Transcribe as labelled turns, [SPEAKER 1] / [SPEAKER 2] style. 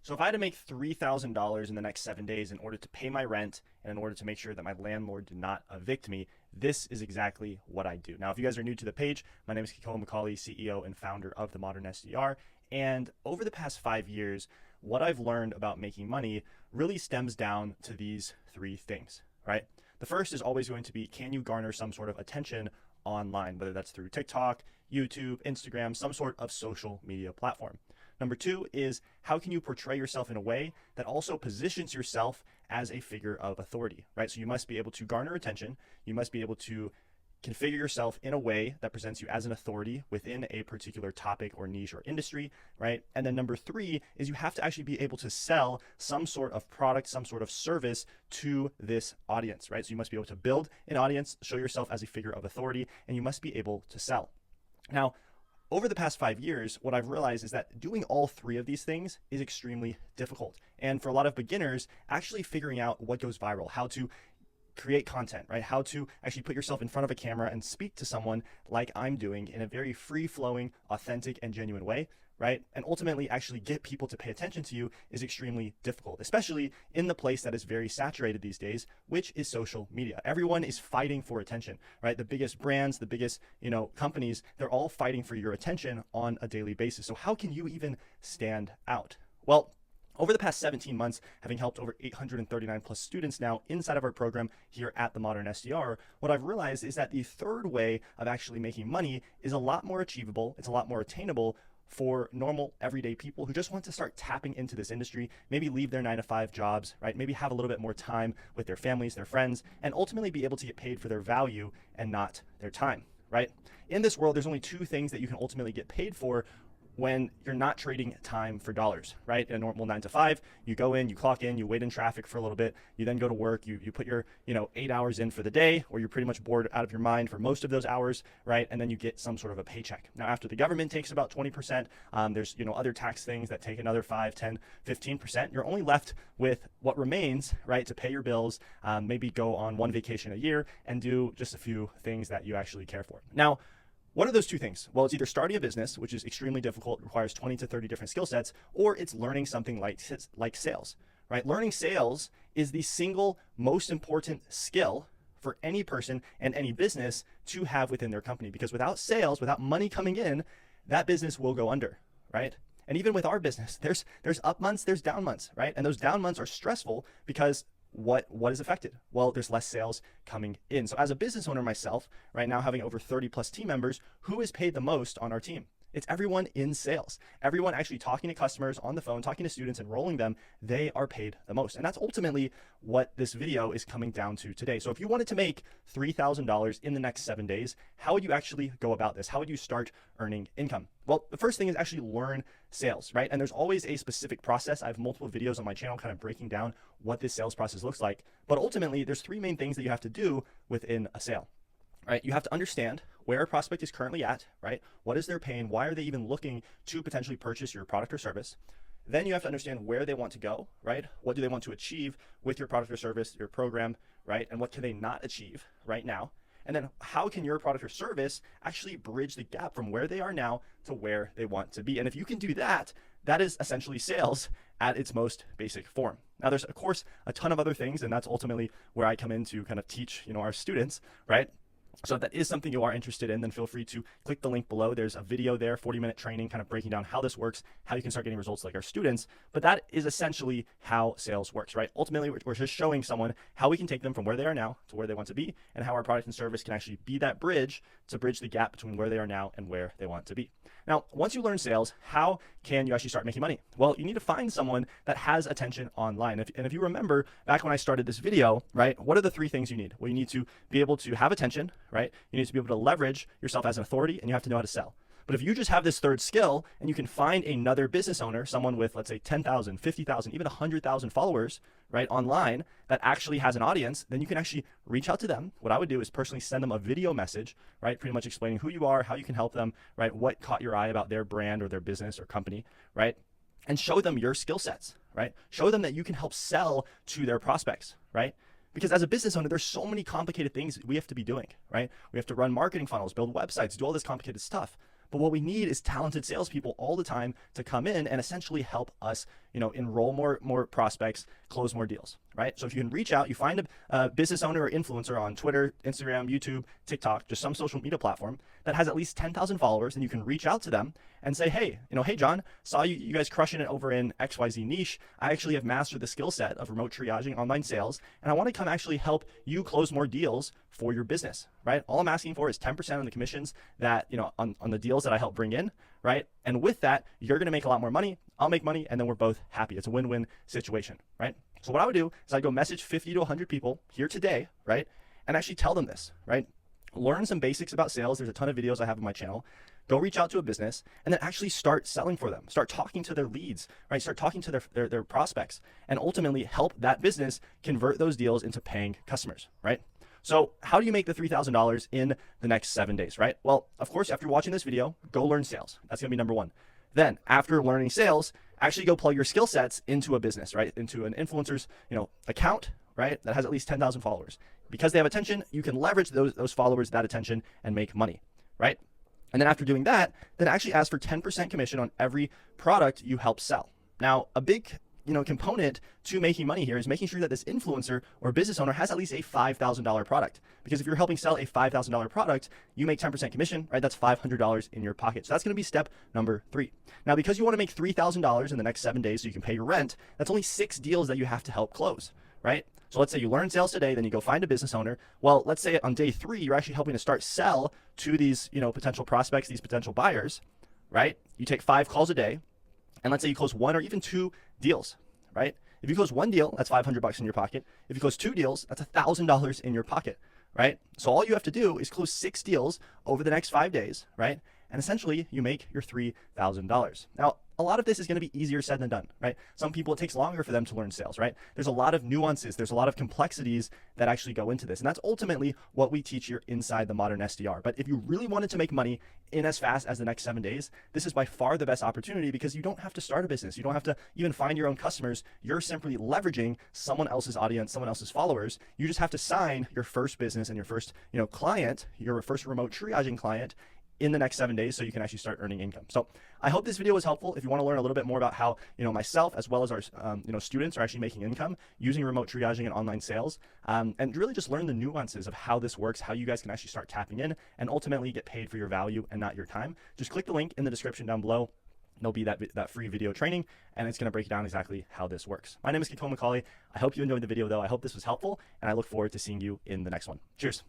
[SPEAKER 1] So if I had to make $3,000 in the next 7 days in order to pay my rent and in order to make sure that my landlord did not evict me, this is exactly what I do. Now, if you guys are new to the page, my name is Kekoa, MacAuley, CEO and founder of the Modern SDR. And over the past 5 years, what I've learned about making money really stems down to these three things, right? The first is always going to be, can you garner some sort of attention online, whether that's through TikTok, YouTube, Instagram, some sort of social media platform. Number two is, how can you portray yourself in a way that also positions yourself as a figure of authority, right? So you must be able to garner attention. You must be able to configure yourself in a way that presents you as an authority within a particular topic or niche or industry, right? And then number three is you have to actually be able to sell some sort of product, some sort of service to this audience, right? So you must be able to build an audience, show yourself as a figure of authority, and you must be able to sell. Now, over the past 5 years, what I've realized is that doing all three of these things is extremely difficult. And for a lot of beginners, actually figuring out what goes viral, how to create content, right? How to actually put yourself in front of a camera and speak to someone like I'm doing in a very free-flowing, authentic, and genuine way, right? And ultimately actually get people to pay attention to you is extremely difficult, especially in the place that is very saturated these days, which is social media. Everyone is fighting for attention, right? The biggest brands, the biggest, companies, they're all fighting for your attention on a daily basis. So how can you even stand out? Well, over the past 17 months, having helped over 839 plus students now inside of our program here at the Modern SDR, what I've realized is that the third way of actually making money is a lot more achievable. It's a lot more attainable for normal everyday people who just want to start tapping into this industry, maybe leave their 9-to-5 jobs, right? Maybe have a little bit more time with their families, their friends, and ultimately be able to get paid for their value and not their time, right? In this world, there's only two things that you can ultimately get paid for when you're not trading time for dollars, right? In a normal 9-to-5, you go in, you clock in, you wait in traffic for a little bit, you then go to work, you put your 8 hours in for the day, or you're pretty much bored out of your mind for most of those hours, right? And then you get some sort of a paycheck. Now, after the government takes about 20%, there's other tax things that take another 5, 10, 15%. You're only left with what remains, right, to pay your bills, maybe go on one vacation a year and do just a few things that you actually care for. Now, what are those two things? Well, it's either starting a business, which is extremely difficult, requires 20 to 30 different skill sets, or it's learning something like sales, right? Learning sales is the single most important skill for any person and any business to have within their company, because without sales, without money coming in, that business will go under, right? And even with our business, there's up months, there's down months, right? And those down months are stressful because what is affected? Well, there's less sales coming in. So as a business owner myself, right now having over 30 plus team members, who is paid the most on our team? It's everyone in sales. Everyone actually talking to customers on the phone, talking to students, enrolling them, they are paid the most. And that's ultimately what this video is coming down to today. So if you wanted to make $3,000 in the next 7 days, how would you actually go about this? How would you start earning income? Well, the first thing is actually learn sales, right? And there's always a specific process. I have multiple videos on my channel kind of breaking down what this sales process looks like. But ultimately, there's three main things that you have to do within a sale. Right? You have to understand where a prospect is currently at, right? What is their pain? Why are they even looking to potentially purchase your product or service? Then you have to understand where they want to go, right? What do they want to achieve with your product or service, your program, right? And what can they not achieve right now? And then how can your product or service actually bridge the gap from where they are now to where they want to be? And if you can do that, that is essentially sales at its most basic form. Now, there's, of course, a ton of other things, and that's ultimately where I come in to kind of teach, our students, right? So if that is something you are interested in, then feel free to click the link below. There's a video there, 40-minute training, kind of breaking down how this works, how you can start getting results like our students. But that is essentially how sales works, right? Ultimately, we're just showing someone how we can take them from where they are now to where they want to be, and how our product and service can actually be that bridge to bridge the gap between where they are now and where they want to be. Now, once you learn sales, how can you actually start making money? Well, you need to find someone that has attention online. And if you remember back when I started this video, right, what are the three things you need? Well, you need to be able to have attention, right? You need to be able to leverage yourself as an authority, and you have to know how to sell. But if you just have this third skill and you can find another business owner, someone with, let's say, 10,000, 50,000, even 100,000 followers, right, online that actually has an audience, then you can actually reach out to them. What I would do is personally send them a video message, right, pretty much explaining who you are, how you can help them, right, what caught your eye about their brand or their business or company, right, and show them your skill sets, right? Show them that you can help sell to their prospects, right? Because as a business owner, there's so many complicated things we have to be doing, right? We have to run marketing funnels, build websites, do all this complicated stuff. But what we need is talented salespeople all the time to come in and essentially help us, enroll more prospects, close more deals, right? So if you can reach out, you find a business owner or influencer on Twitter, Instagram, YouTube, TikTok, just some social media platform that has at least 10,000 followers, and you can reach out to them and say, hey, hey, John, saw you guys crushing it over in XYZ niche. I actually have mastered the skill set of remote triaging, online sales, and I want to come actually help you close more deals for your business, right? All I'm asking for is 10% on the commissions that, on the deals that I help bring in, right? And with that, you're going to make a lot more money. I'll make money, and then we're both happy. It's a win-win situation, right? So what I would do is I'd go message 50 to 100 people here today, right? And actually tell them this, right? Learn some basics about sales. There's a ton of videos I have on my channel. Go reach out to a business and then actually start selling for them. Start talking to their leads, right? Start talking to their prospects, and ultimately help that business convert those deals into paying customers, right? So how do you make the $3,000 in the next 7 days, right? Well, of course, after watching this video, go learn sales. That's gonna be number one. Then after learning sales, actually go plug your skill sets into a business, right? Into an influencer's, account, right? That has at least 10,000 followers. Because they have attention, you can leverage those followers, that attention, and make money, right? And then after doing that, then actually ask for 10% commission on every product you help sell. Now, a big component to making money here is making sure that this influencer or business owner has at least a $5,000 product. Because if you're helping sell a $5,000 product, you make 10% commission, right? That's $500 in your pocket. So that's going to be step number 3. Now, because you want to make $3,000 in the next 7 days so you can pay your rent, that's only 6 deals that you have to help close, right? So let's say you learn sales today, then you go find a business owner. Well, let's say on day 3, you're actually helping to start sell to these, potential prospects, these potential buyers, right? You take 5 calls a day, and let's say you close 1 or even 2 deals, right? If you close 1 deal, that's $500 in your pocket. If you close 2 deals, that's $1,000 in your pocket, right? So all you have to do is close 6 deals over the next 5 days, right? And essentially you make your $3,000. Now, a lot of this is going to be easier said than done, right? Some people, it takes longer for them to learn sales, right? There's a lot of nuances. There's a lot of complexities that actually go into this. And that's ultimately what we teach here inside the Modern SDR. But if you really wanted to make money in as fast as the next 7 days, this is by far the best opportunity, because you don't have to start a business. You don't have to even find your own customers. You're simply leveraging someone else's audience, someone else's followers. You just have to sign your first business and your first, client, your first remote triaging client in the next 7 days, so you can actually start earning income. So I hope this video was helpful. If you want to learn a little bit more about how, myself as well as our, students are actually making income using remote triaging and online sales, and really just learn the nuances of how this works, how you guys can actually start tapping in and ultimately get paid for your value and not your time, just click the link in the description down below. There'll be that free video training, and it's going to break down exactly how this works. My name is Kekoa MacAuley. I hope you enjoyed the video, though. I hope this was helpful, and I look forward to seeing you in the next one. Cheers.